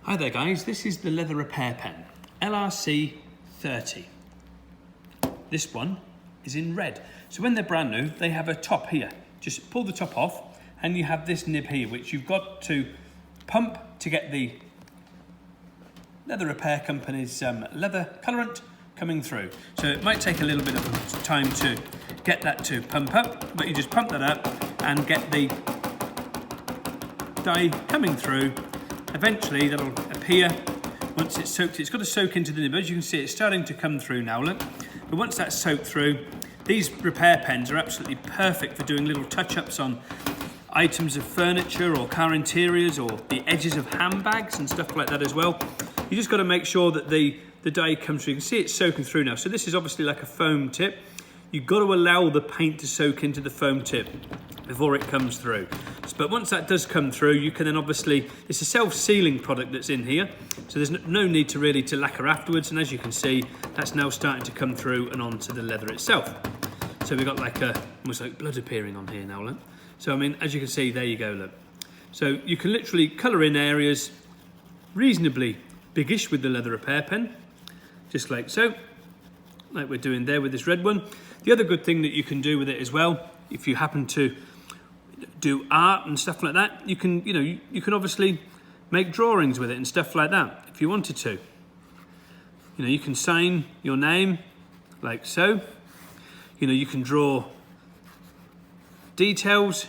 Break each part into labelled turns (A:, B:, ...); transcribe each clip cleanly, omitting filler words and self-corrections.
A: Hi there guys, this is the leather repair pen, LRC30. This one is in red. So when they're brand new, they have a top here. Just pull the top off and you have this nib here, which you've got to pump to get the leather repair company's leather colorant coming through. So it might take a little bit of time to get that to pump up, but you just pump that up and get the dye coming through. Eventually that'll appear once it's soaked. It's got to soak into the nib. As you can see, it's starting to come through now, look. But once that's soaked through, these repair pens are absolutely perfect for doing little touch-ups on items of furniture or car interiors or the edges of handbags and stuff like that as well. You just got to make sure that the dye comes through. You can see it's soaking through now. So this is obviously like a foam tip. You've got to allow the paint to soak into the foam tip before it comes through. But once that does come through, you can then obviously, it's a self-sealing product that's in here, so there's no need to really lacquer afterwards, and as you can see, that's now starting to come through and onto the leather itself. So we've got like almost like blood appearing on here now, look. So I mean, as you can see, there you go, look. So you can literally colour in areas reasonably biggish with the leather repair pen, just like so, like we're doing there with this red one. The other good thing that you can do with it as well, if you happen to do art and stuff like that, you can, you can obviously make drawings with it and stuff like that if you wanted to. You can sign your name like so. You can draw details,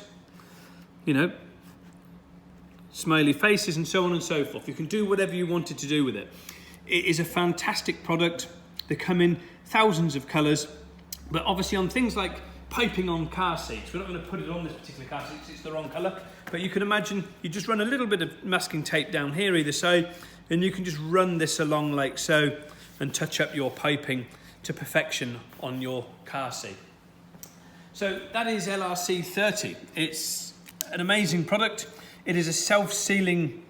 A: smiley faces and so on and so forth. You can do whatever you wanted to do with it. It is a fantastic product. They come in thousands of colours, but obviously on things like piping on car seats, we're not going to put it on this particular car seat because it's the wrong colour, but you can imagine you just run a little bit of masking tape down here either side, and you can just run this along like so and touch up your piping to perfection on your car seat. So that is LRC30. It's an amazing product. It is a self-sealing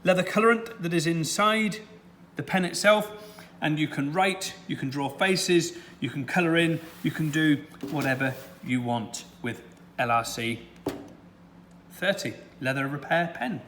A: leather colorant that is inside the pen itself, and you can write, you can draw faces, you can colour in, you can do whatever you want with LRC30 leather repair pen.